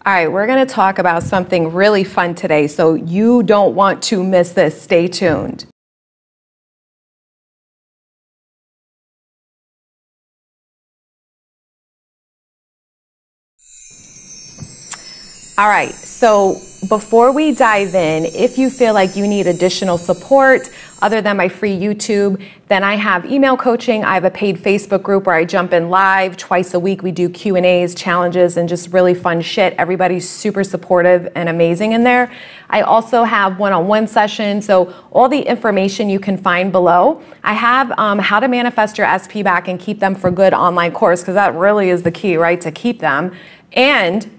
All right, we're going to talk about something really fun today, so you don't want to miss this. Stay tuned. All right, so before we dive in, if you feel like you need additional support other than my free YouTube, then I have email coaching. I have a paid Facebook group where I jump in live twice a week. We do Q&As, challenges, and just really fun shit. Everybody's super supportive and amazing in there. I also have one-on-one sessions, so all the information you can find below. I have how to manifest your SP back and keep them for good online course, because that really is the key, right, to keep them. And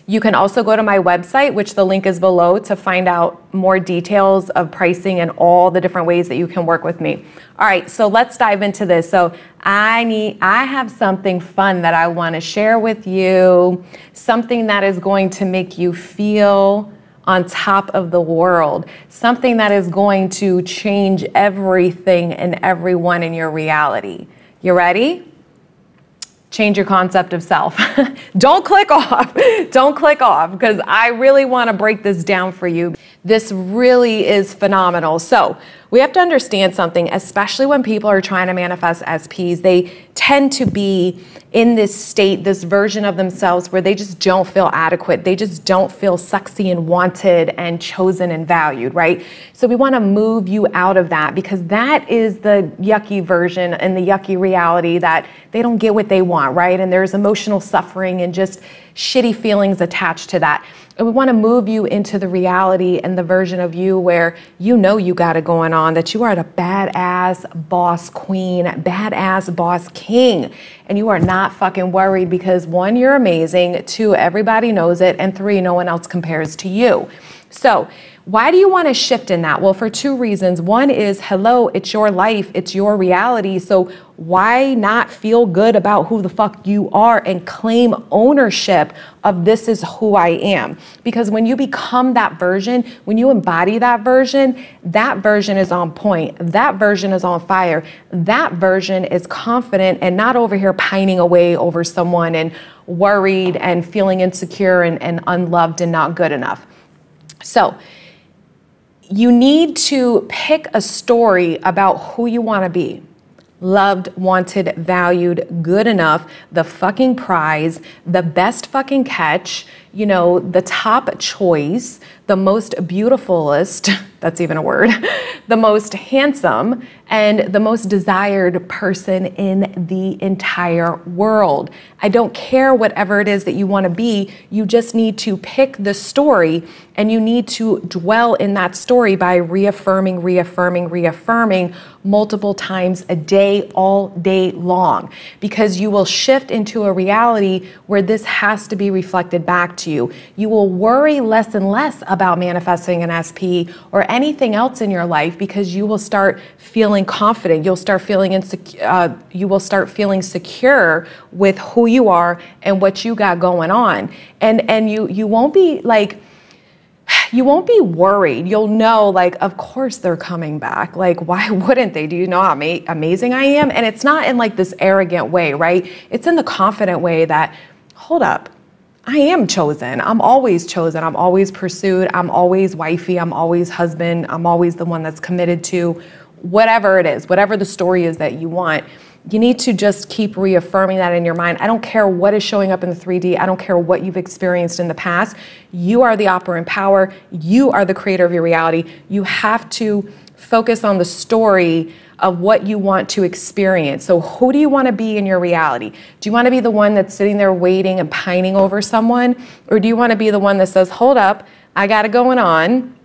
you can also go to my website, which the link is below, to find out more details of pricing and all the different ways that you can work with me. All right, so let's dive into this. So I have something fun that I want to share with you, something that is going to make you feel on top of the world, something that is going to change everything and everyone in your reality. You ready? Change your concept of self. Don't click off. Don't click off, because I really want to break this down for you. This really is phenomenal. So we have to understand something, especially when people are trying to manifest SPs. They tend to be in this state, this version of themselves where they just don't feel adequate. They just don't feel sexy and wanted and chosen and valued, right? So we want to move you out of that, because that is the yucky version and the yucky reality that they don't get what they want, right? And there's emotional suffering and just shitty feelings attached to that. And we want to move you into the reality and the version of you where you know you got it going on, that you are the badass boss queen, badass boss king. And you are not fucking worried because, one, you're amazing, two, everybody knows it, and three, no one else compares to you. So why do you want to shift in that? Well, for two reasons. One is, hello, it's your life, it's your reality. So why not feel good about who the fuck you are and claim ownership of this is who I am? Because when you become that version, when you embody that version is on point. That version is on fire. That version is confident and not over here pining away over someone and worried and feeling insecure and unloved and not good enough. So you need to pick a story about who you want to be. Loved, wanted, valued, good enough, the fucking prize, the best fucking catch, you know, the top choice, the most beautifulest, that's even a word, the most handsome, and the most desired person in the entire world. I don't care whatever it is that you want to be, you just need to pick the story, and you need to dwell in that story by reaffirming multiple times a day, all day long, because you will shift into a reality where this has to be reflected back to you. You will worry less and less about manifesting an SP or anything else in your life, because you will start feeling confident. You'll start feeling insecure. You will start feeling secure with who you are and what you got going on, and you won't be like. You won't be worried. You'll know, like, of course they're coming back. Like, why wouldn't they? Do you know how amazing I am? And it's not in like this arrogant way, right? It's in the confident way that, hold up, I am chosen. I'm always chosen. I'm always pursued. I'm always wifey. I'm always husband. I'm always the one that's committed to whatever it is, whatever the story is that you want. You need to just keep reaffirming that in your mind. I don't care what is showing up in the 3D. I don't care what you've experienced in the past. You are the operant power. You are the creator of your reality. You have to focus on the story of what you want to experience. So who do you want to be in your reality? Do you want to be the one that's sitting there waiting and pining over someone? Or do you want to be the one that says, hold up, I got it going on,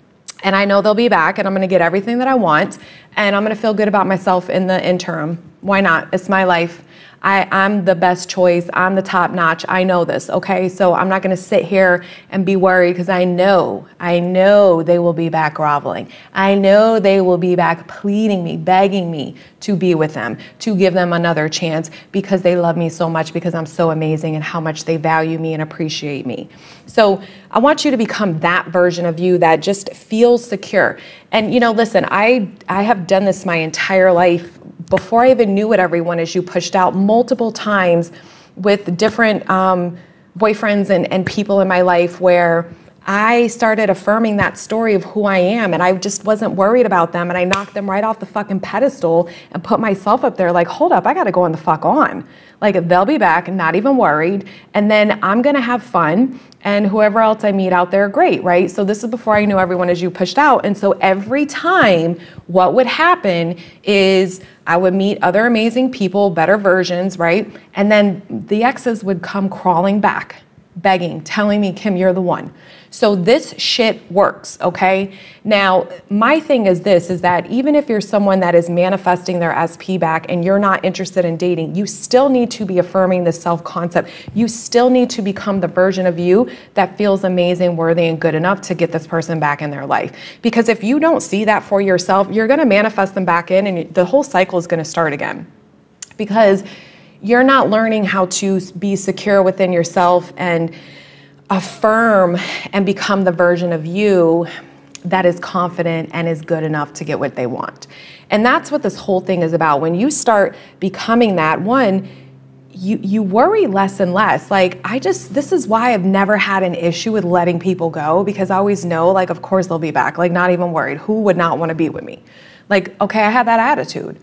and I know they'll be back, and I'm going to get everything that I want, and I'm going to feel good about myself in the interim? Why not? It's my life. I'm the best choice. I'm the top notch. I know this, okay? So I'm not going to sit here and be worried, because I know they will be back groveling. I know they will be back pleading me, begging me to be with them, to give them another chance, because they love me so much, because I'm so amazing and how much they value me and appreciate me. So I want you to become that version of you that just feels secure. And, you know, listen, I have done this my entire life. Before I even knew what everyone is, you pushed out multiple times with different boyfriends and people in my life where I started affirming that story of who I am, and I just wasn't worried about them, and I knocked them right off the fucking pedestal and put myself up there like, hold up, I gotta go on the fuck on. Like, they'll be back and not even worried, and then I'm gonna have fun, and whoever else I meet out there, great, right? So this is before I knew everyone as you pushed out, and so every time what would happen is I would meet other amazing people, better versions, right? And then the exes would come crawling back, begging, telling me, Kim, you're the one. So this shit works, okay? Now, my thing is this, is that even if you're someone that is manifesting their SP back and you're not interested in dating, you still need to be affirming the self-concept. You still need to become the version of you that feels amazing, worthy, and good enough to get this person back in their life. Because if you don't see that for yourself, you're gonna manifest them back in and the whole cycle is gonna start again. Because you're not learning how to be secure within yourself and affirm and become the version of you that is confident and is good enough to get what they want. And that's what this whole thing is about. When you start becoming that, one, you worry less and less. Like, this is why I've never had an issue with letting people go, because I always know, like, of course they'll be back, like, not even worried. Who would not want to be with me? Like, okay, I had that attitude.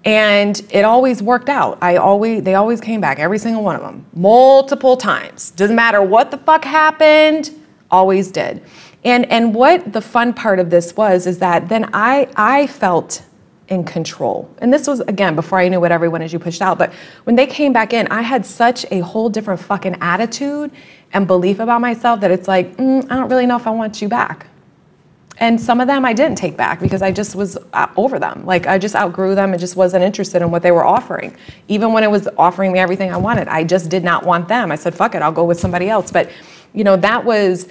And it always worked out. They always came back, every single one of them, multiple times. Doesn't matter what the fuck happened, always did. And what the fun part of this was is that then I felt in control. And this was, again, before I knew what everyone as you pushed out. But when they came back in, I had such a whole different fucking attitude and belief about myself that it's like, I don't really know if I want you back. And some of them I didn't take back because I just was over them. Like, I just outgrew them and just wasn't interested in what they were offering. Even when it was offering me everything I wanted, I just did not want them. I said, fuck it, I'll go with somebody else. But, you know, that was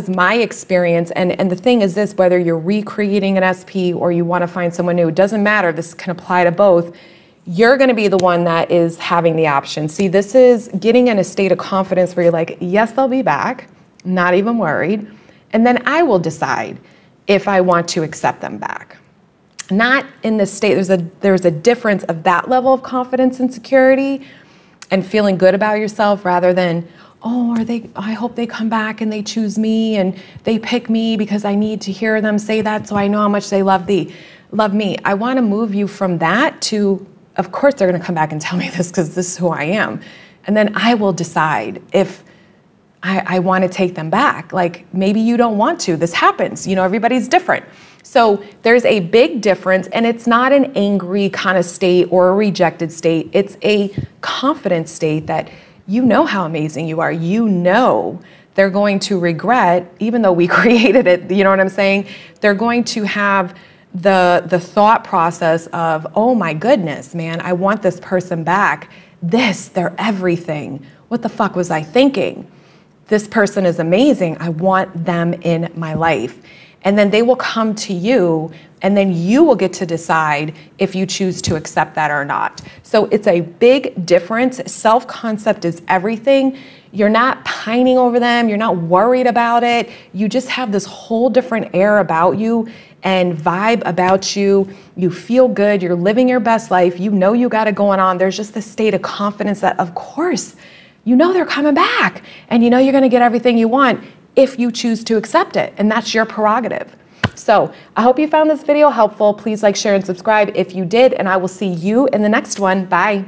my experience. And the thing is this, whether you're recreating an SP or you want to find someone new, it doesn't matter. This can apply to both. You're going to be the one that is having the option. See, this is getting in a state of confidence where you're like, yes, they'll be back, not even worried. And then I will decide if I want to accept them back. Not in this state, there's a difference of that level of confidence and security and feeling good about yourself rather than, oh, I hope they come back and they choose me and they pick me because I need to hear them say that so I know how much they love me. I want to move you from that to, of course they're going to come back and tell me this because this is who I am. And then I will decide if I want to take them back. Like, maybe you don't want to. This happens. You know, everybody's different. So there's a big difference, and it's not an angry kind of state or a rejected state. It's a confident state that you know how amazing you are. You know they're going to regret, even though we created it, you know what I'm saying? They're going to have the thought process of, oh my goodness, man, I want this person back. They're everything. What the fuck was I thinking? This person is amazing. I want them in my life. And then they will come to you, and then you will get to decide if you choose to accept that or not. So it's a big difference. Self-concept is everything. You're not pining over them. You're not worried about it. You just have this whole different air about you and vibe about you. You feel good. You're living your best life. You know you got it going on. There's just this state of confidence that, of course, you know they're coming back, and you know you're gonna get everything you want if you choose to accept it, and that's your prerogative. So I hope you found this video helpful. Please like, share, and subscribe if you did, and I will see you in the next one. Bye.